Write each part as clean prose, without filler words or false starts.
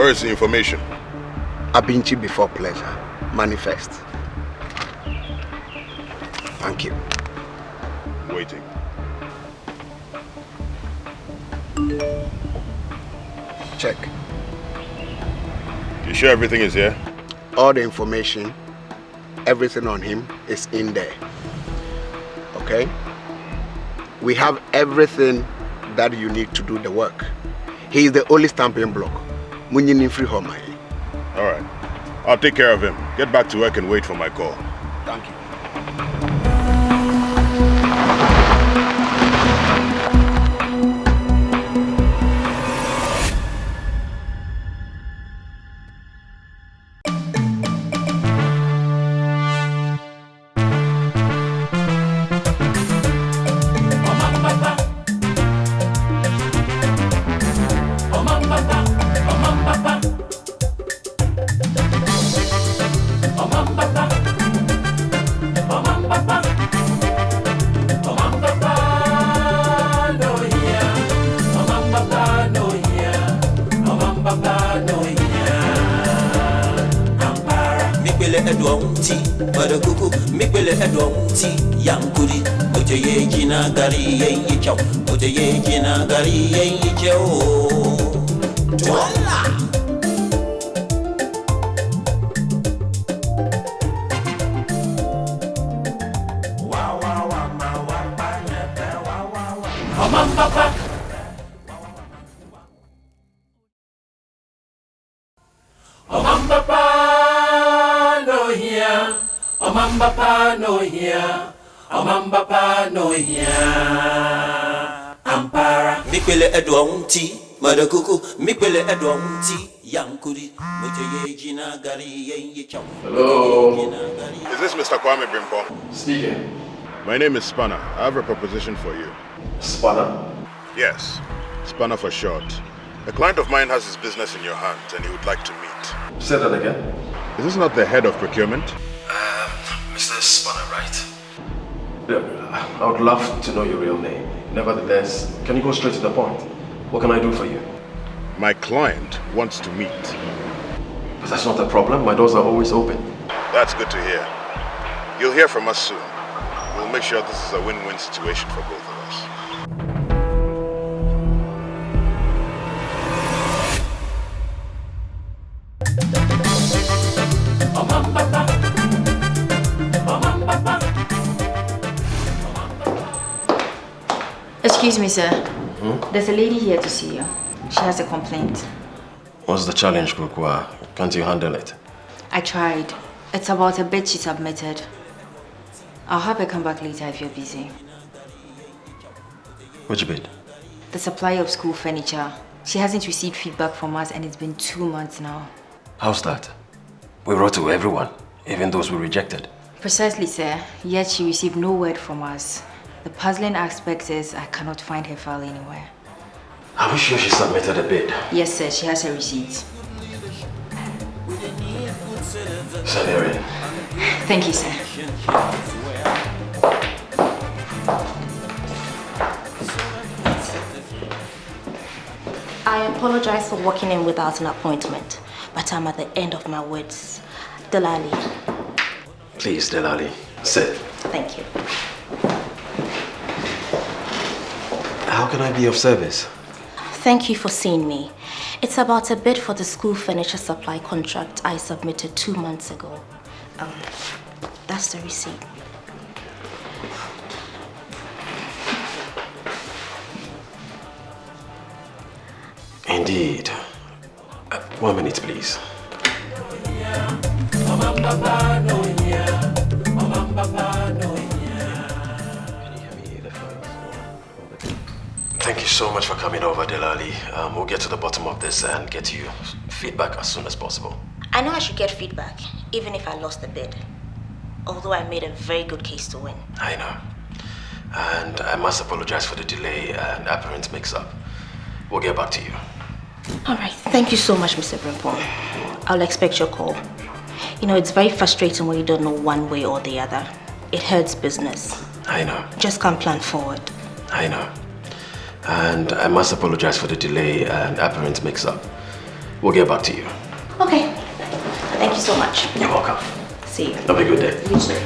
Where is the information? Abinchi before pleasure. Manifest. Thank you. Waiting. Check. You sure everything is here? All the information, everything on him is in there. Okay? We have everything that you need to do the work. He is the only stamping block. Munyini free home. All right. I'll take care of him. Get back to work and wait for my call. Thank you. OMANBAPA no here, OMANBAPA no here. Ampara. Mikwele edwonti, madakuku. Mikwele edwonti, yankuri. Muteye jina gari yenye chau. Hello. Is this Mr. Kwame Brimpong? Speaking. My name is Spanner. I have a proposition for you. Spanner? Yes, Spanner for short. A client of mine has his business in your hands and he would like to meet. Say that again. Is this not the head of procurement? Mr. Spanner, right? Yeah, I would love to know your real name. Nevertheless, can you go straight to the point? What can I do for you? My client wants to meet. But that's not a problem. My doors are always open. That's good to hear. You'll hear from us soon. We'll make sure this is a win-win situation for both of us. Excuse me, sir. There's a lady here to see you. She has a complaint. What's the challenge, Kukwa? Can't you handle it? I tried. It's about a bid she submitted. I'll have her come back later if you're busy. Which bid? The supply of school furniture. She hasn't received feedback from us and it's been 2 months now. How's that? We wrote to everyone, even those we rejected. Precisely, sir. Yet she received no word from us. The puzzling aspect is I cannot find her file anywhere. Are we sure she submitted a bid? Yes, sir. She has her receipts. Send her in. Thank you, sir. I apologize for walking in without an appointment, but I'm at the end of my words. Delali. Please, Delali, sit. Thank you. How can I be of service? Thank you for seeing me. It's about a bid for the school furniture supply contract I submitted 2 months ago. That's the receipt. Indeed. 1 minute, please. Thank you so much for coming over, Delali. We'll get to the bottom of this and get you feedback as soon as possible. I know I should get feedback, even if I lost the bid. Although I made a very good case to win. I know. And I must apologize for the delay and apparent mix-up. We'll get back to you. All right. Thank you so much, Mr. Brimpong. I'll expect your call. You know, it's very frustrating when you don't know one way or the other. It hurts business. I know. Just can't plan forward. I know. And I must apologize for the delay and apparent mix-up. We'll get back to you. Okay. Thank you so much. You're welcome. See you. Have a good day. You too.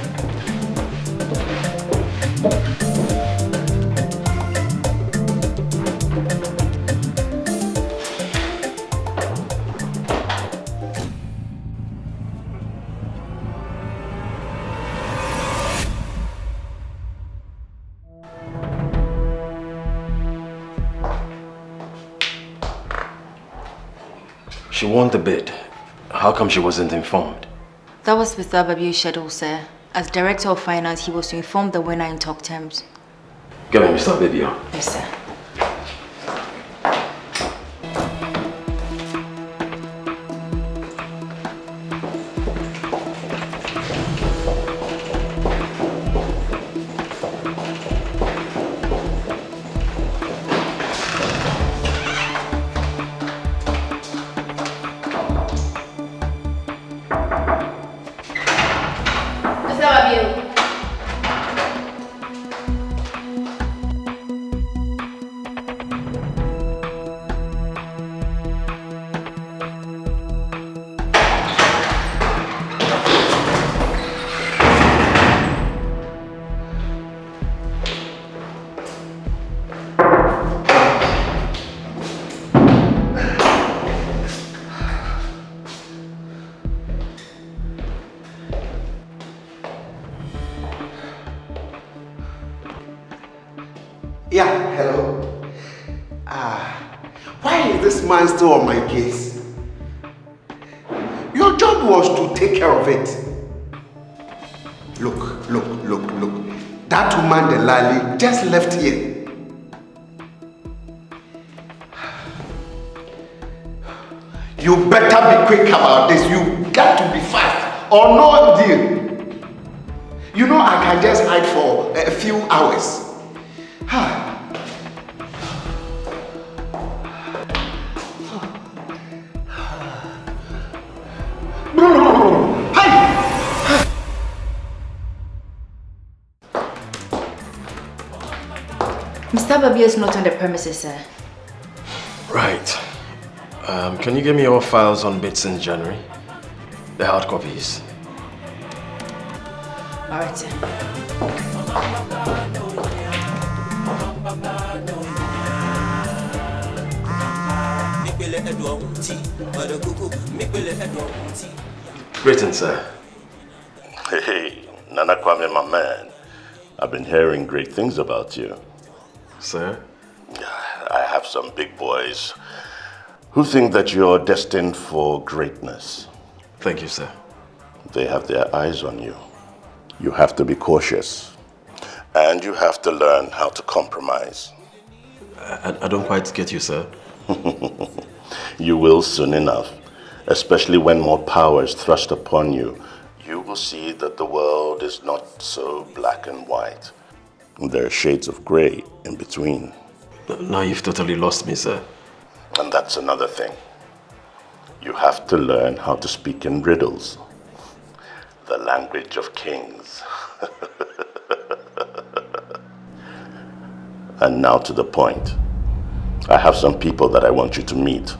She won the bid. How come she wasn't informed? That was with Ababio's schedule, sir. As Director of Finance, he was to inform the winner in talk terms. Give me Mr. Ababio. Yes, sir. Yeah, hello. Why is this man still on my case? Your job was to take care of it. Look. That woman, the Lali, just left here. You better be quick about this. You got to be fast or no deal. You know I can just hide for a few hours. Mr. Ababio is not on the premises, sir. Right. Can you give me your files on bids since January? The hard copies. All right, sir. Greetings, sir. Hey, Nana Kwame, my man. I've been hearing great things about you. Sir? I have some big boys who think that you're destined for greatness. Thank you, sir. They have their eyes on you. You have to be cautious. And you have to learn how to compromise. I don't quite get you, sir. You will soon enough, especially when more power is thrust upon you. You will see that the world is not so black and white. There are shades of gray in between. Now you've totally lost me, sir. And that's another thing. You have to learn how to speak in riddles. The language of kings. And now to the point. I have some people that I want you to meet.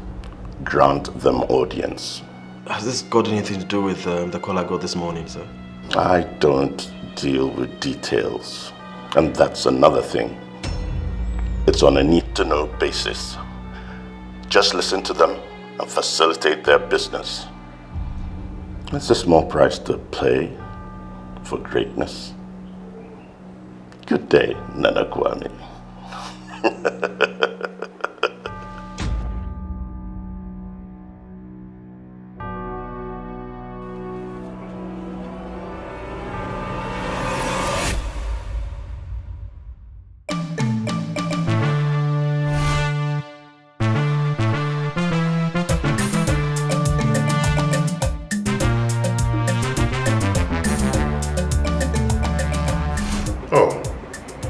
Grant them audience. Has this got anything to do with the call I got this morning, sir? I don't deal with details. And that's another thing. It's on a need-to-know basis. Just listen to them and facilitate their business. It's a small price to pay for greatness. Good day, Nana Kwame.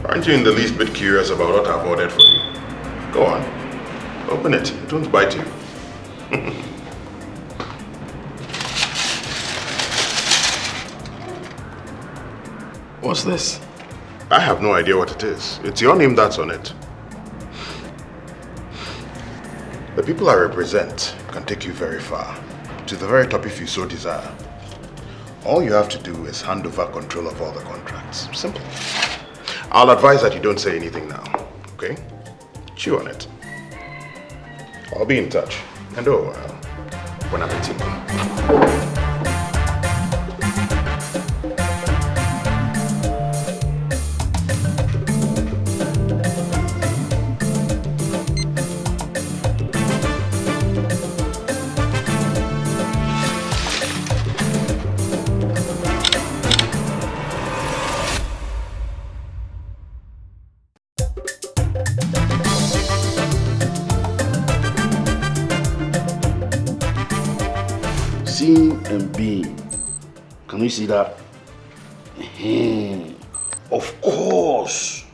Aren't you in the least bit curious about what I've ordered for you? Go on. Open it. It won't bite you. What's this? I have no idea what it is. It's your name that's on it. The people I represent can take you very far. To the very top if you so desire. All you have to do is hand over control of all the contracts. Simple. I'll advise that you don't say anything now, okay? Chew on it. I'll be in touch. And bon appetit. Seeing and being. Can you see that? Of course,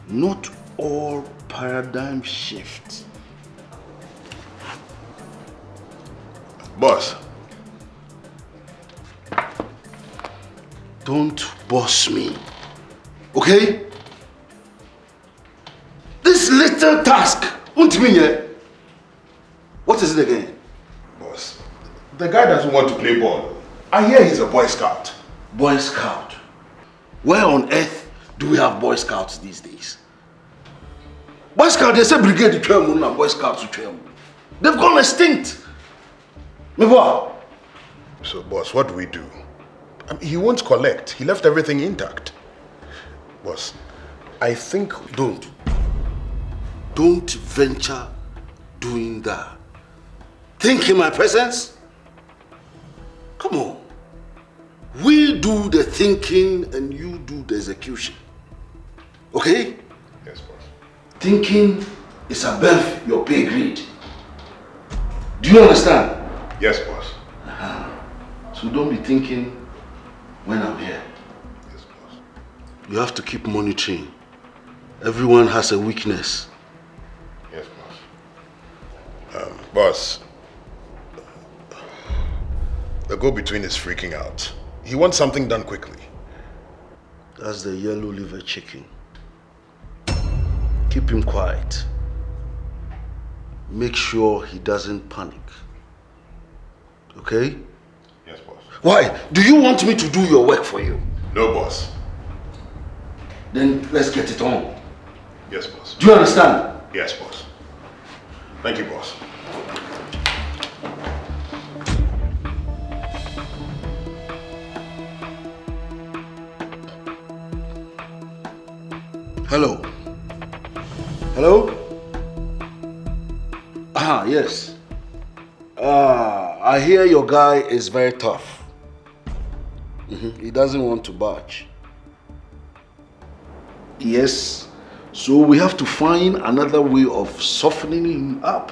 not all paradigm shifts. Boss. Don't boss me, okay? This little task, what is it again? Boss, the guy doesn't want to play ball. I hear he's a Boy Scout. Boy Scout? Where on earth do we have Boy Scouts these days? Boy Scout, they say brigade to travel and Boy Scouts to travel. They've gone extinct. So, boss, what do we do? I mean, he won't collect. He left everything intact. Boss, I think... Don't venture doing that. Think in my presence? Come on. We do the thinking and you do the execution. Okay? Yes, boss. Thinking is above your pay grade. Do you understand? Yes, boss. So don't be thinking when I'm here. Yes, boss. You have to keep monitoring. Everyone has a weakness. Yes, boss. Boss, the go-between is freaking out. He wants something done quickly. That's the yellow liver chicken. Keep him quiet. Make sure he doesn't panic. Okay? Yes, boss. Why? Do you want me to do your work for you? No, boss. Then let's get it on. Yes, boss. Do you understand? Yes, boss. Thank you, boss. Hello? Hello? Yes. I hear your guy is very tough. He doesn't want to budge. Yes. So we have to find another way of softening him up.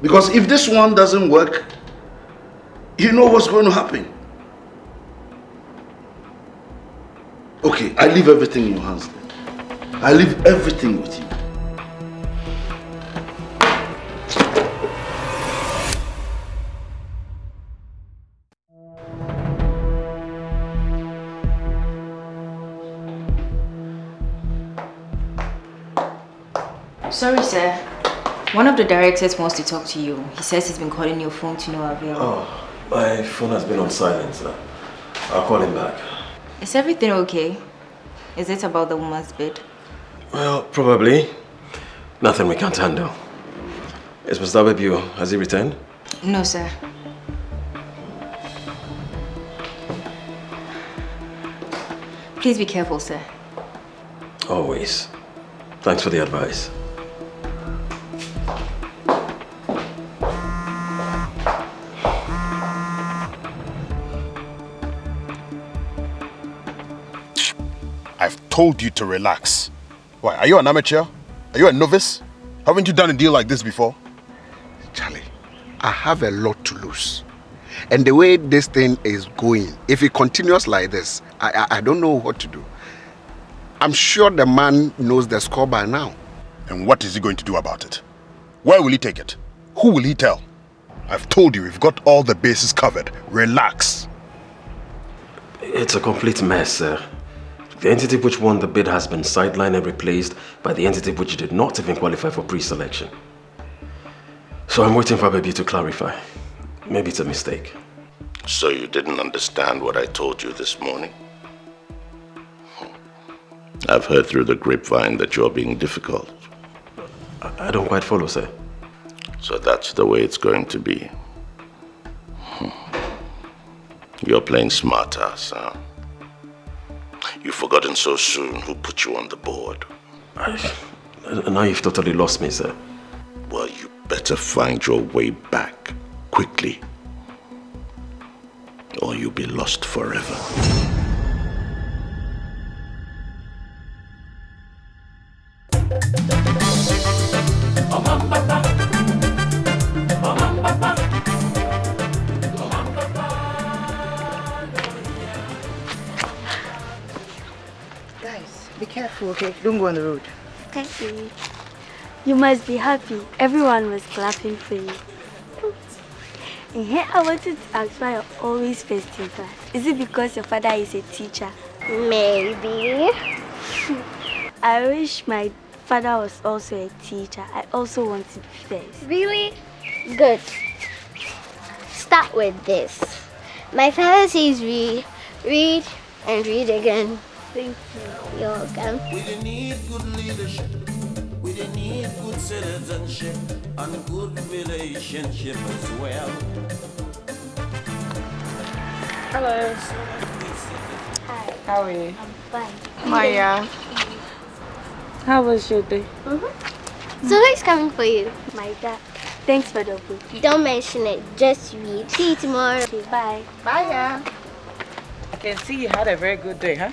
Because if this one doesn't work, you know what's going to happen. Okay, I leave everything in your hands then. I leave everything with you. Sorry, sir. One of the directors wants to talk to you. He says he's been calling your phone to no avail. Oh, my phone has been on silent, sir. I'll call him back. Is everything okay? Is it about the woman's bid? Well, probably. Nothing we can't handle. Is Mr. Ababio, has he returned? No, sir. Please be careful, sir. Always. Thanks for the advice. I've told you to relax. Why, are you an amateur? Are you a novice? Haven't you done a deal like this before? Charlie, I have a lot to lose. And the way this thing is going, if it continues like this, I don't know what to do. I'm sure the man knows the score by now. And what is he going to do about it? Where will he take it? Who will he tell? I've told you, we've got all the bases covered. Relax. It's a complete mess, sir. The entity which won the bid has been sidelined and replaced by the entity which did not even qualify for pre-selection. So I'm waiting for Ababio to clarify. Maybe it's a mistake. So you didn't understand what I told you this morning? I've heard through the grapevine that you're being difficult. I don't quite follow, sir. So that's the way it's going to be. You're playing smart ass, huh? You've forgotten so soon who put you on the board. Now you've totally lost me, sir. Well, you better find your way back quickly, or you'll be lost forever. Guys, be careful, okay? Don't go on the road. Thank you. You must be happy. Everyone was clapping for you. And here I wanted to ask why you're always first in class. Is it because your father is a teacher? Maybe. I wish my father was also a teacher. I also want to be first. Really? Good. Start with this. My father says read and read again. Thank you. You're welcome. We need good leadership. We need good citizenship and good relationship as well. Hello. Hi. How are you? I'm fine. Maya. How was your day? So who's coming for you? My dad. Thanks for the book. Don't mention it. Just read. See you tomorrow. Okay, bye. Maya. I can see you had a very good day, huh?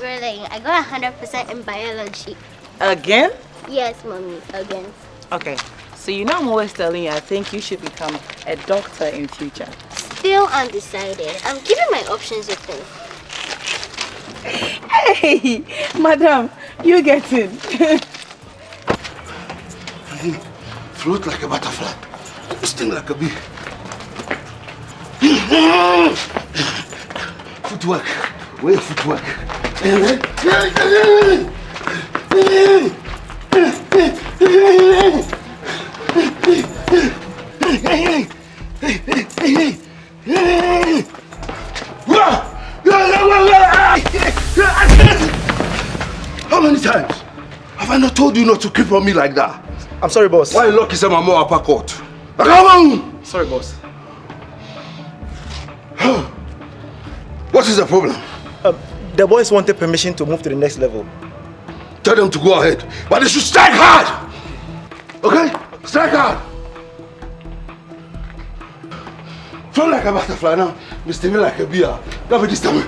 Really, I got 100% in biology. Again? Yes, mommy. Again. Okay. So you know I'm always telling you I think you should become a doctor in future. Still undecided. I'm keeping my options open. Hey, madam, you get in. Float like a butterfly. Sting like a bee. Footwork. Where footwork? How many times have I not told you not to creep on me like that? I'm sorry, boss. Why lock is a more uppercut? Come on! Sorry, boss. What is the problem? The boys wanted permission to move to the next level. Tell them to go ahead, but they should strike hard! Okay? Strike hard! Flow like a butterfly now, Mr. Me like a beer. That be this time.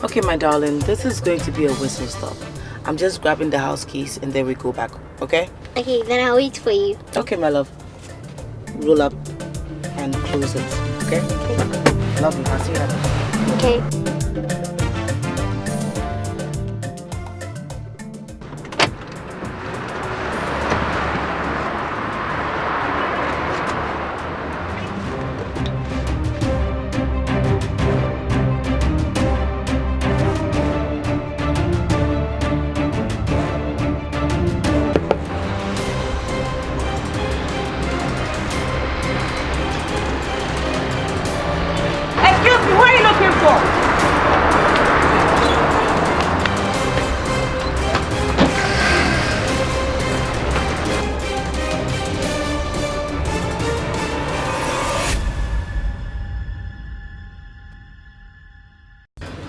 Okay, my darling, this is going to be a whistle stop. I'm just grabbing the house keys and then we go back, okay? Okay, then I'll wait for you. Okay, my love. Roll up and close it, okay? Love you. I'll see you later. Okay.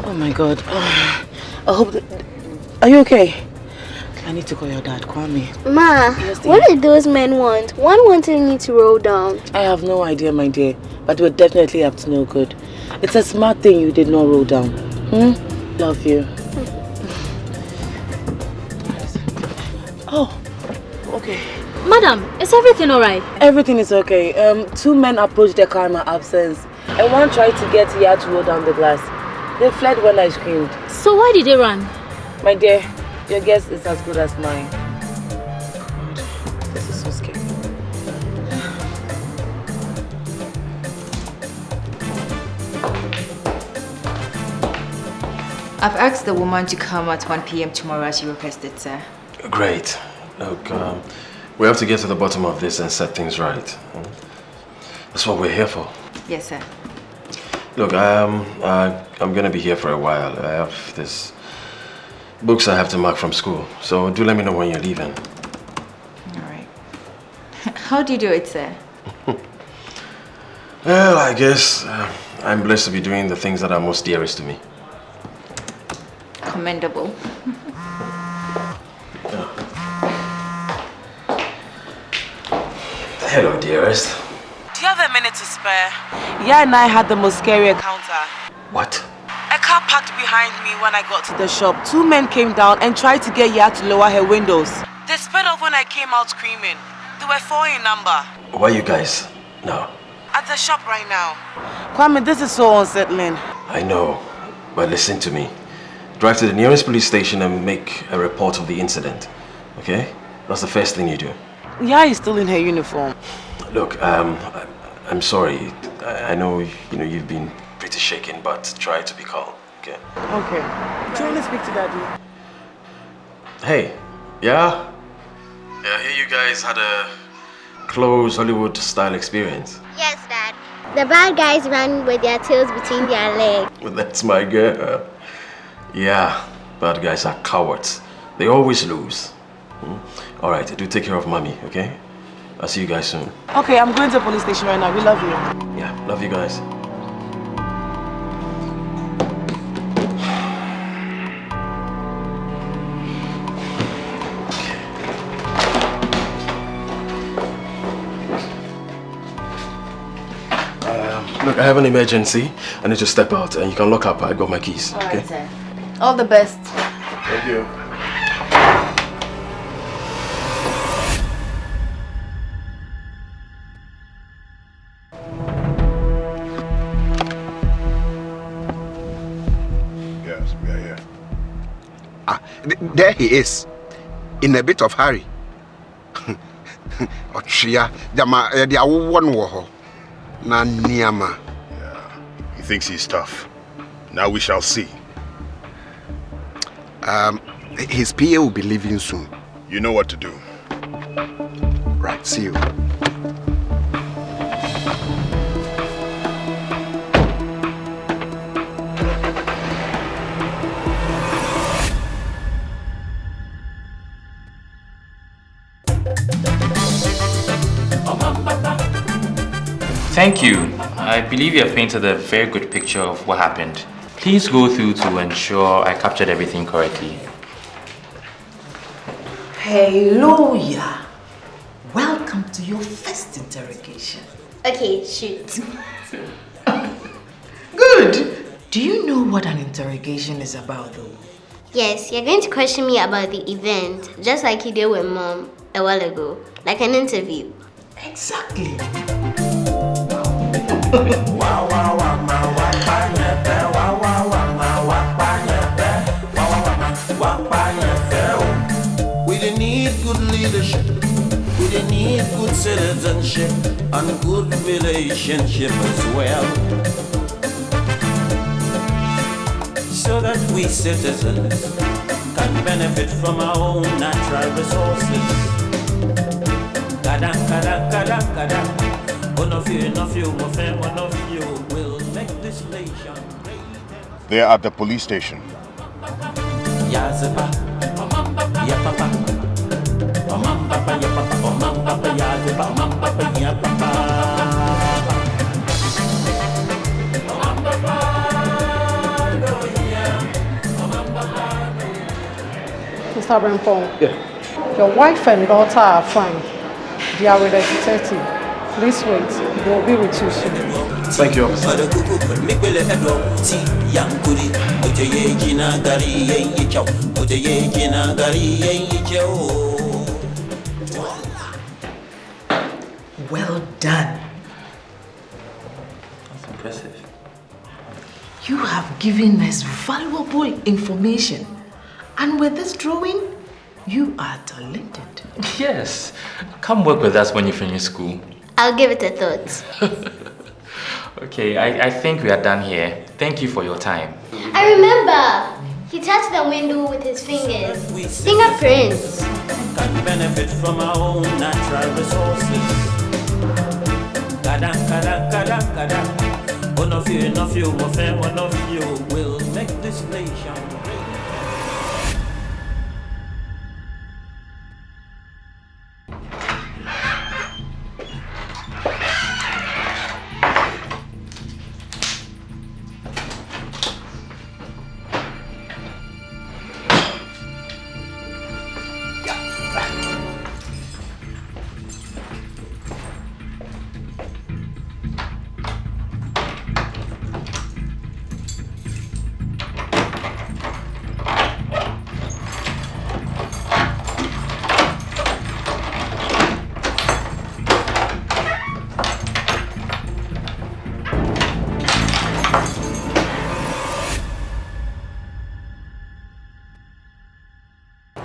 Oh my God. I hope that... Are you okay? I need to call your dad, Kwame. Ma, what did those men want? One wanted me to roll down. I have no idea, my dear. But we're definitely up to no good. It's a smart thing you did not roll down. Love you. Oh, okay. Madam, is everything alright? Everything is okay. Two men approached the car in my absence. And one tried to get Ya to roll down the glass. They fled when I screamed. So why did they run? My dear, your guess is as good as mine. I've asked the woman to come at 1 p.m. tomorrow as you requested, sir. Great. Look, we have to get to the bottom of this and set things right. That's what we're here for. Yes, sir. Look, I'm gonna be here for a while. I have this books I have to mark from school, so do let me know when you're leaving. All right. How do you do it, sir? Well, I guess I'm blessed to be doing the things that are most dearest to me. Commendable. Hello, dearest. Do you have a minute to spare? Yeah, and I had the most scary encounter. What? A car parked behind me when I got to the shop. 2 men came down and tried to get Ya to lower her windows. They sped off when I came out screaming. They were 4 in number. Where are you guys now? At the shop right now. Kwame, this is so unsettling. I know, but listen to me. Drive to the nearest police station and make a report of the incident. Okay? That's the first thing you do. Ya is still in her uniform. Look, I'm sorry. I know, you've been pretty shaken, but try to be calm, okay? Okay. Do you want to speak to Daddy? Hey, yeah? Yeah, I hear you guys had a close Hollywood-style experience. Yes, Dad. The bad guys ran with their tails between their legs. Well, that's my girl. Yeah, bad guys are cowards. They always lose. All right, do take care of Mommy, okay? I'll see you guys soon. Okay, I'm going to the police station right now. We love you. Yeah, love you guys. Look, I have an emergency. I need to step out and you can lock up. I got my keys. All okay? right, sir. All the best. Thank you. Yes, we are here. There he is, in a bit of hurry. Yeah, he thinks he's tough. Now we shall see. His PA will be leaving soon. You know what to do. Right, see you. Thank you. I believe you have painted a very good picture of what happened. Please go through to ensure I captured everything correctly. Hello, Ya. Welcome to your first interrogation. Okay, shoot. Good. Do you know what an interrogation is about, though? Yes, you're going to question me about the event, just like you did with Mom a while ago, like an interview. Exactly. We didn't need good leadership, we didn't need good citizenship and good relationship as well, so that we citizens can benefit from our own natural resources. One of you, my friend, one of you will make this nation great. They are at the police station. Yazipa, ya papa, OMANBAPA, ya papa, OMANBAPA, yazipa, OMANBAPA, ya papa. Mr. Brimpong. Yeah. Your wife and daughter are fine. They are with the detective. Please wait. They will be with you soon. Thank you, officer. Well done. That's impressive. You have given us valuable information. And with this drawing, you are talented. Yes. Come work with us when you finish school. I'll give it a thought. Okay, I think we are done here. Thank you for your time. I remember! He touched the window with his fingers. Fingerprints. Can benefit from our own natural resources. One of you, my friend, one of you will make this nation great.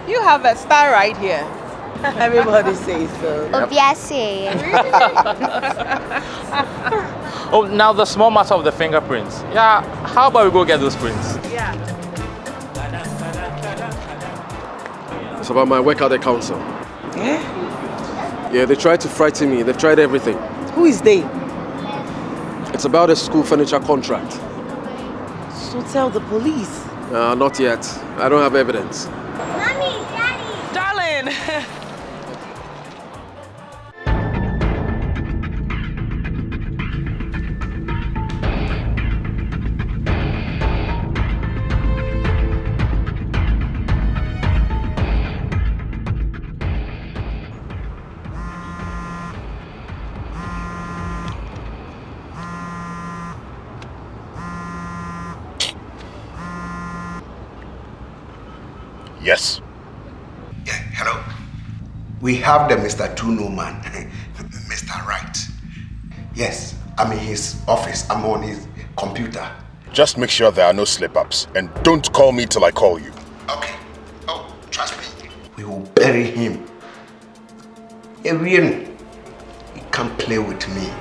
You have a star right here. Everybody says so. Obviously. Oh, now the small matter of the fingerprints. Yeah, how about we go get those prints? Yeah. It's about my work at the council. Yeah, they tried to frighten me. They've tried everything. Who is they? It's about a school furniture contract. So tell the police. Not yet. I don't have evidence. Mommy, Daddy. Darling. Yes. Yeah, hello? We have the Mr. Tuno man, Mr. Wright. Yes, I'm in his office. I'm on his computer. Just make sure there are no slip-ups and don't call me till I call you. Okay. Oh, trust me. We will bury him. Everyone, he can't play with me.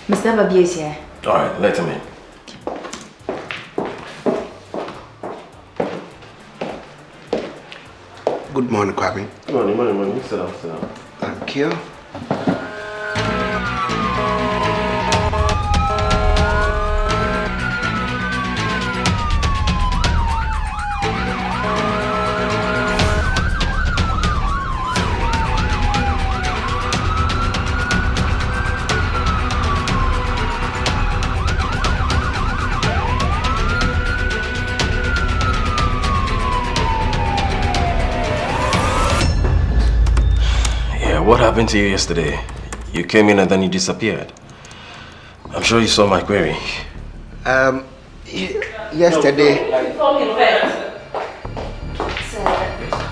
Mr. Ababio is here. All right, let him in. Good morning, Kwame. Good morning. Sit down. Thank you. What happened to you yesterday? You came in and then you disappeared. I'm sure you saw my query. Yesterday... Sir,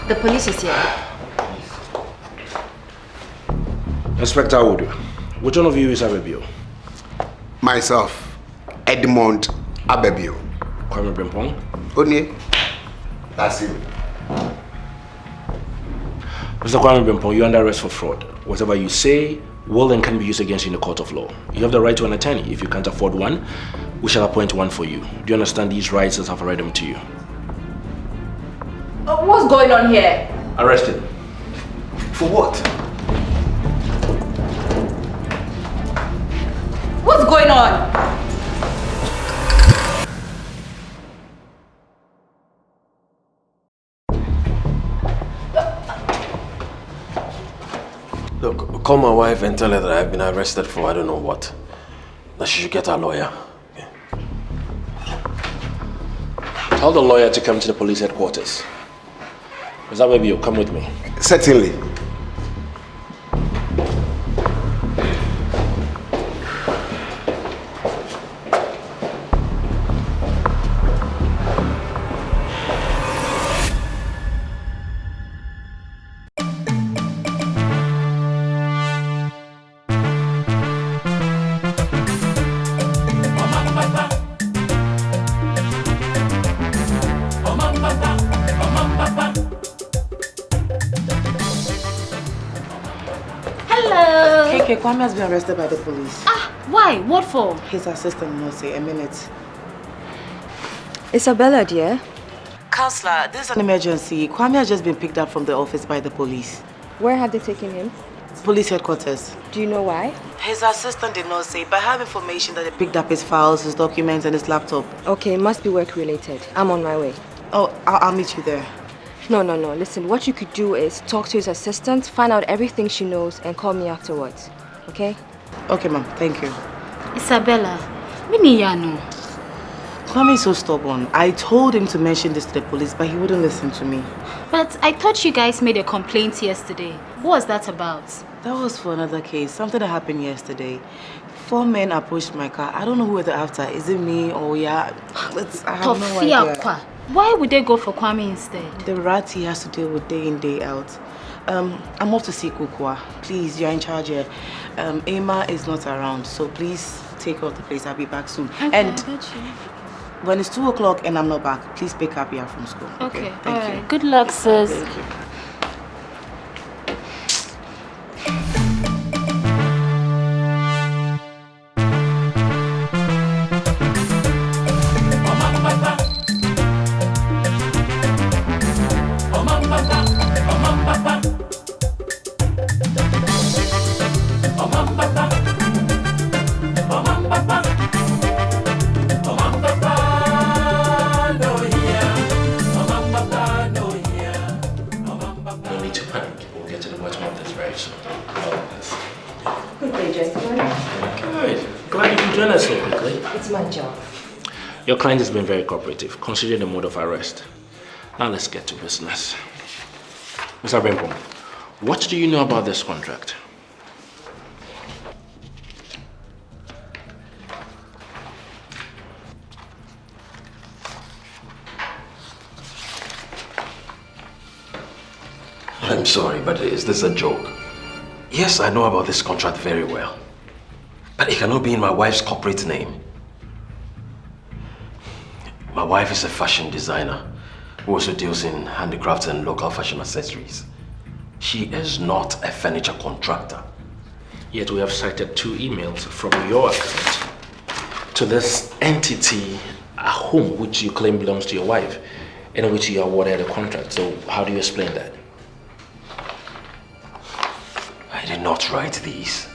the police is here. Inspector Wood, which one of you is Ababio? Myself, Edmond Ababio. Kwame Brimpong? Only. That's him. Mr. Kwame Brimpong, you're under arrest for fraud. Whatever you say will and can be used against you in the court of law. You have the right to an attorney. If you can't afford one, we shall appoint one for you. Do you understand these rights as I've read them to you? What's going on here? Arrested. For what? What's going on? Look, call my wife and tell her that I've been arrested for I don't know what. That she should get a lawyer. Okay. Tell the lawyer to come to the police headquarters. Ababio, come with me. Certainly. Kwame has been arrested by the police. Why? What for? His assistant, no say, a minute. Isabella, dear. Counselor, this is an emergency. Kwame has just been picked up from the office by the police. Where have they taken him? Police headquarters. Do you know why? His assistant did not say, but I have information that they picked up his files, his documents, and his laptop. Okay, must be work-related. I'm on my way. Oh, I'll meet you there. No. Listen, what you could do is talk to his assistant, find out everything she knows, and call me afterwards. Okay? Okay, ma'am. Thank you. Isabella, Miniyano. Kwame is so stubborn. I told him to mention this to the police, but he wouldn't listen to me. But I thought you guys made a complaint yesterday. What was that about? That was for another case. Something that happened yesterday. 4 men approached my car. I don't know who they're after. Is it me or yeah? I have no idea. Why would they go for Kwame instead? The rat he has to deal with day in, day out. I'm off to see Kukwa. Please, you're in charge here. Emma is not around, so please take off the place. I'll be back soon. Okay, and I got you. When it's 2 o'clock and I'm not back, please pick up here from school. Okay, thank you. Good luck, sis. Thank you. Your client has been very cooperative, considering the mode of arrest. Now let's get to business. Mr. Brimpong, what do you know about this contract? I'm sorry, but is this a joke? Yes, I know about this contract very well. But it cannot be in my wife's corporate name. My wife is a fashion designer who also deals in handicrafts and local fashion accessories. She is not a furniture contractor. Yet we have cited 2 emails from your account to this entity at home, which you claim belongs to your wife, in which you awarded a contract. So how do you explain that? I did not write these.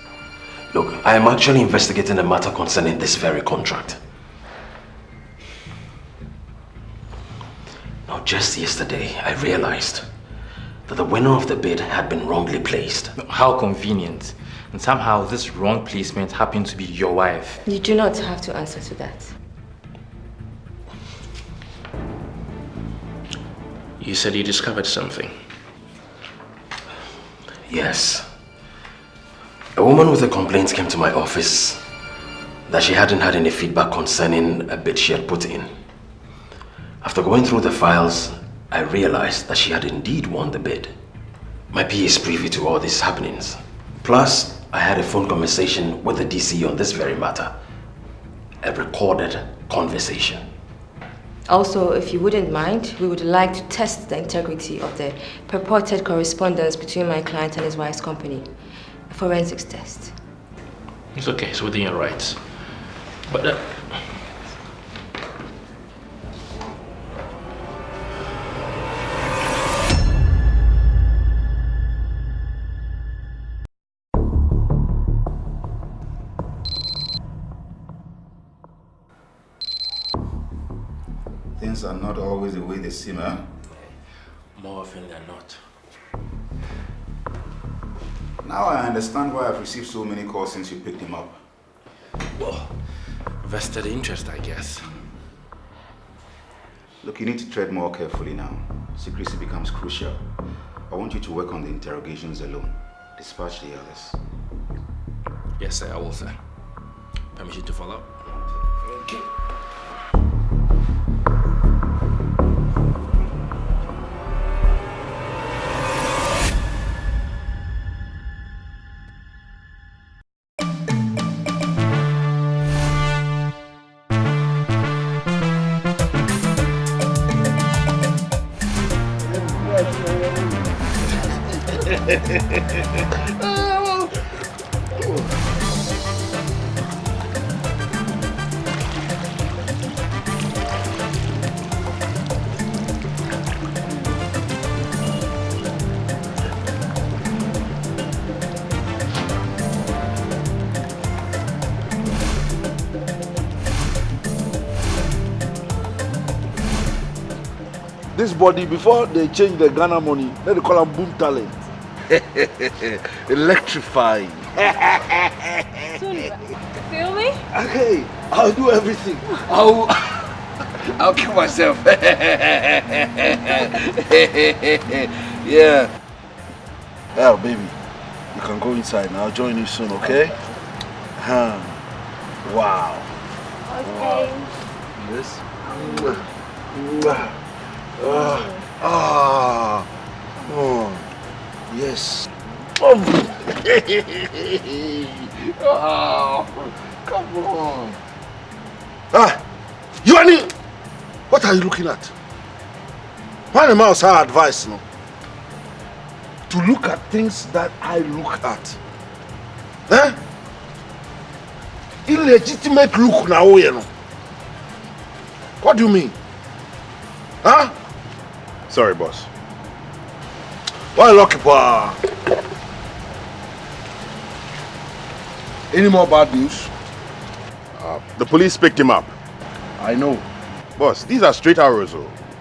Look, I am actually investigating a matter concerning this very contract. Now, just yesterday, I realized that the winner of the bid had been wrongly placed. How convenient. And somehow this wrong placement happened to be your wife. You do not have to answer to that. You said you discovered something. Yes. A woman with a complaint came to my office that she hadn't had any feedback concerning a bid she had put in. After going through the files, I realized that she had indeed won the bid. My PA is privy to all these happenings. Plus, I had a phone conversation with the DC on this very matter. A recorded conversation. Also, if you wouldn't mind, we would like to test the integrity of the purported correspondence between my client and his wife's company. A forensics test. It's okay, it's within your rights. But things are not always the way they seem, huh? More often than not. Now I understand why I've received so many calls since you picked him up. Well, vested interest, I guess. Look, you need to tread more carefully now. Secrecy becomes crucial. I want you to work on the interrogations alone. Dispatch the others. Yes, sir, I will, sir. Permission to follow? Okay. This body, before they change the Ghana money, let they call them boom talent. Electrifying. Feel me? Okay, I'll do everything. I'll kill myself. Yeah. Oh, baby, you can go inside now. I'll join you soon, okay? Wow. Okay. Wow. Yes. Oh, yes. Oh, come on. You any? What are you looking at? Why am I our advice, no? To look at things that I look at. Eh? Illegitimate look now, you know. What do you mean? Huh? Sorry, boss. Why lucky pa? Any more bad news? The police picked him up. I know. Boss, these are straight arrows.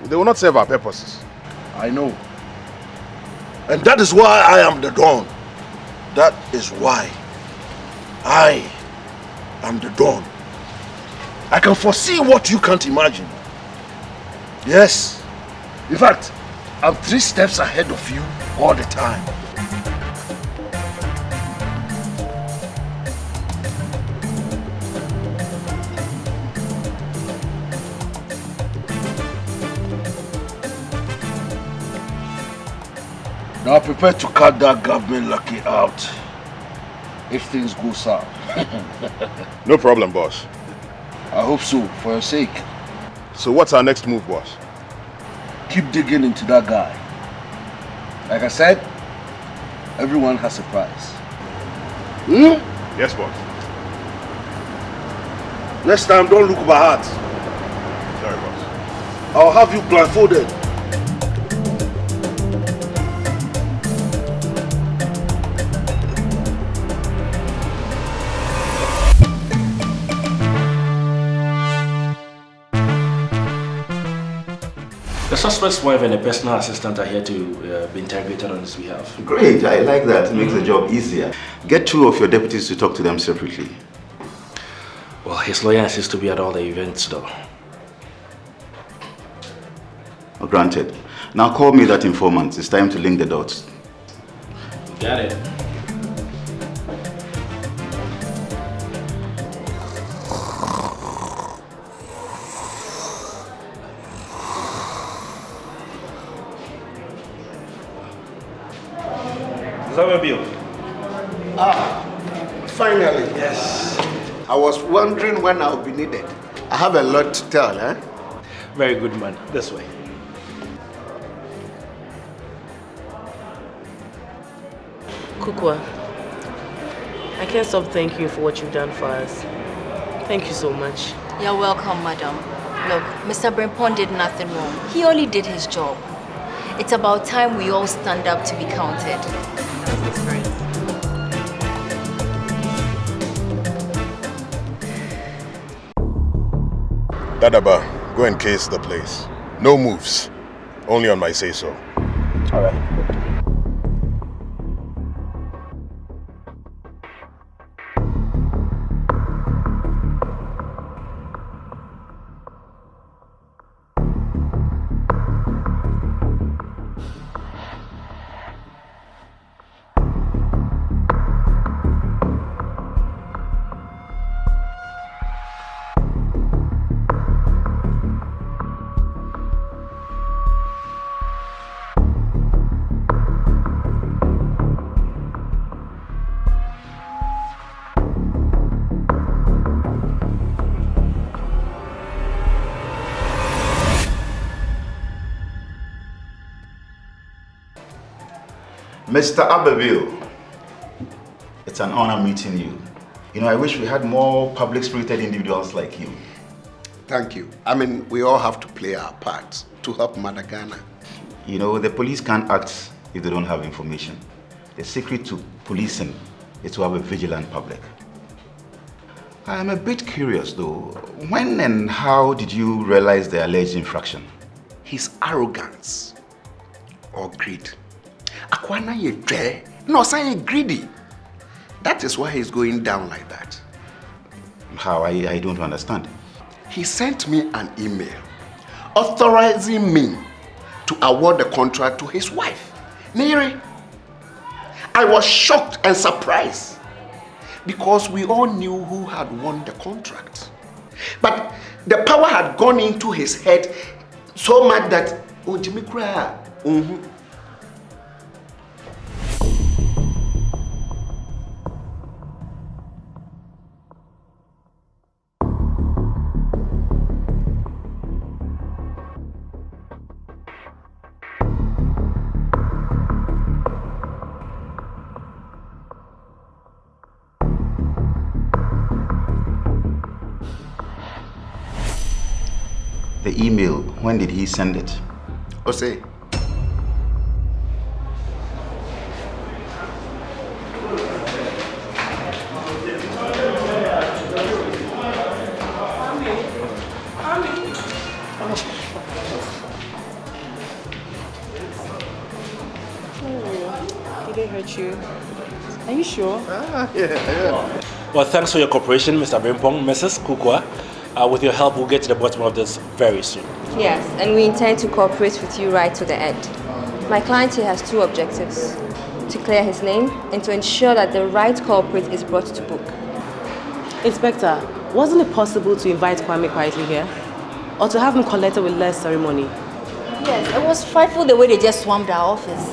They will not serve our purposes. I know. And that is why I am the Dawn. That is why I am the Dawn. I can foresee what you can't imagine. Yes. In fact, I'm 3 steps ahead of you all the time. Now prepare to cut that government lucky out if things go south. No problem, boss. I hope so, for your sake. So what's our next move, boss? Keep digging into that guy. Like I said, everyone has a price. Yes, boss. Next time, don't look by heart. Sorry, boss. I'll have you blindfolded. The suspect's wife and a personal assistant are here to be interrogated on his behalf. Great, I like that. It makes the job easier. Get 2 of your deputies to talk to them separately. Well, his lawyer insists to be at all the events, though. Oh, granted. Now call me that informant. It's time to link the dots. Got it. Ababio. Finally. Yes. I was wondering when I'll be needed. I have a lot to tell, eh? Very good, man. This way. Kukwa, I can't stop thanking you for what you've done for us. Thank you so much. You're welcome, madam. Look, Mr. Brimpong did nothing wrong. He only did his job. It's about time we all stand up to be counted. Dadaba, go and case the place. No moves. Only on my say-so. All right. Mr. Ababio, it's an honor meeting you. You know, I wish we had more public-spirited individuals like you. Thank you. I mean, we all have to play our part to help Mother Ghana. You know, the police can't act if they don't have information. The secret to policing is to have a vigilant public. I am a bit curious though. When and how did you realize the alleged infraction? His arrogance or greed. Akwana ye dre, no saying greedy. That is why he's going down like that. How? I don't understand. He sent me an email authorizing me to award the contract to his wife, Neri. I was shocked and surprised because we all knew who had won the contract. But the power had gone into his head so much that, oh, Jimmy Cry. The email, when did he send it? Ose. Did they hurt you? Are you sure? Yeah. Well, thanks for your cooperation, Mr. Brimpong, Mrs. Kukwa. With your help, we'll get to the bottom of this very soon. Yes, and we intend to cooperate with you right to the end. My client here has two objectives: to clear his name and to ensure that the right culprit is brought to book. Inspector, wasn't it possible to invite Kwame quietly here? Or to have him collected with less ceremony? Yes, it was frightful the way they just swarmed our office.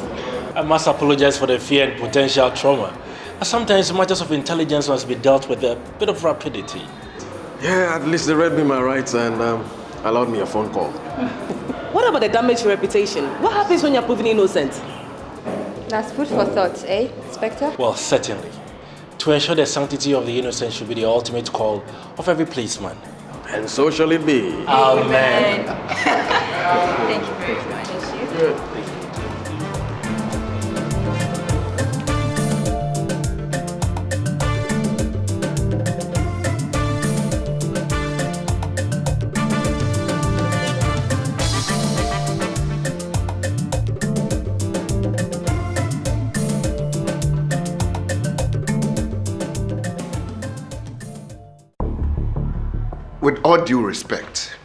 I must apologize for the fear and potential trauma. Sometimes matters of intelligence must be dealt with a bit of rapidity. Yeah, at least they read me my rights and allowed me a phone call. What about the damage to reputation? What happens when you're proven innocent? That's food for thought, eh, Inspector? Well, certainly. To ensure the sanctity of the innocent should be the ultimate call of every policeman. And so shall it be. Amen. Thank you very much. Good. With all due respect,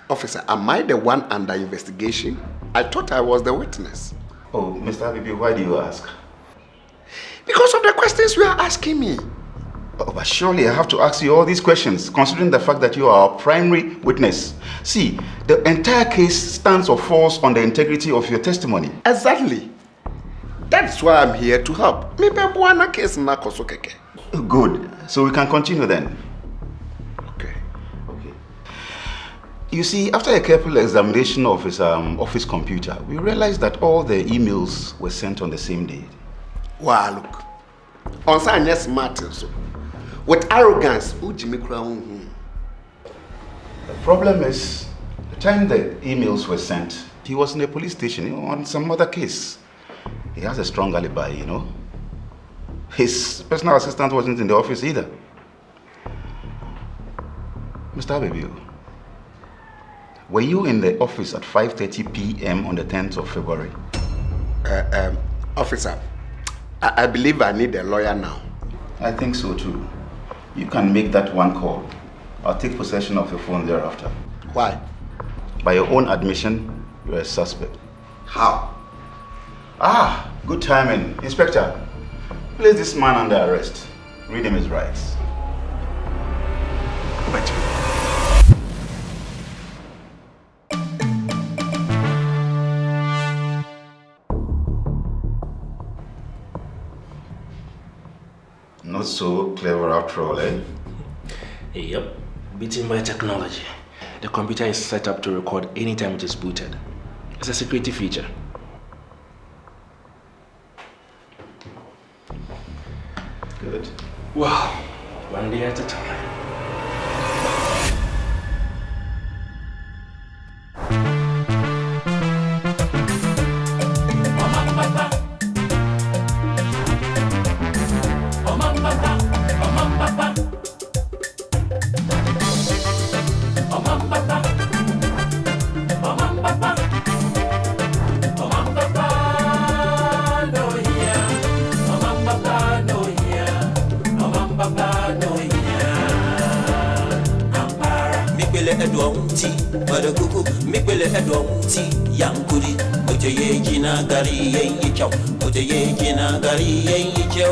officer, am I the one under investigation? I thought I was the witness. Oh, Mr. Ababio, why do you ask? Because of the questions you are asking me. Oh, but surely I have to ask you all these questions, considering the fact that you are our primary witness. See, the entire case stands or falls on the integrity of your testimony. Exactly. That's why I'm here to help. Good. So we can continue then. You see, after a careful examination of his office computer, we realized that all the emails were sent on the same day. Wow, look. On sign smart so. With arrogance, the problem is, the time the emails were sent, he was in a police station on some other case. He has a strong alibi, you know. His personal assistant wasn't in the office either. Mr. Ababio, were you in the office at 5:30 p.m. on the 10th of February? Officer, I believe I need a lawyer now. I think so too. You can make that one call. I'll take possession of your phone thereafter. Why? By your own admission, you're a suspect. How? Ah, good timing. Inspector, place this man under arrest. Read him his rights. But not so clever after all, eh? Yep. Beaten by technology. The computer is set up to record anytime it is booted. It's a security feature. Good. Well, one day at a time. Yankuri, Mojaye Gina Gari, Yicho, Mojaye Gina Gari, Yicho.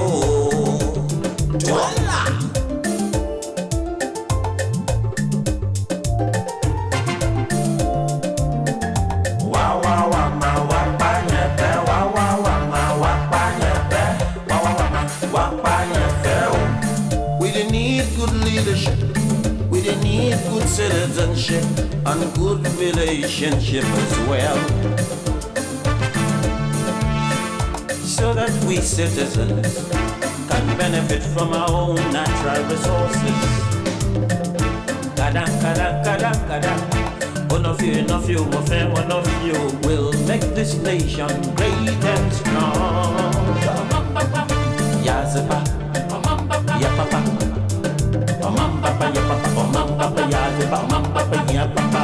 We didn't need good leadership, we didn't need good citizenship and good relationship as well, so that we citizens can benefit from our own natural resources. Kadang, kadang, kadang, kadang. One of you, one of you will make this nation great and strong. Yazipa, yapapa, OMANBAPA, yapapa, OMANBAPA, yazipa, OMANBAPA, yapapa.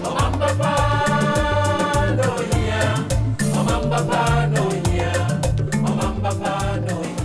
OMANBAPA, no yeah, OMANBAPA, no yeah, OMANBAPA, no yeah.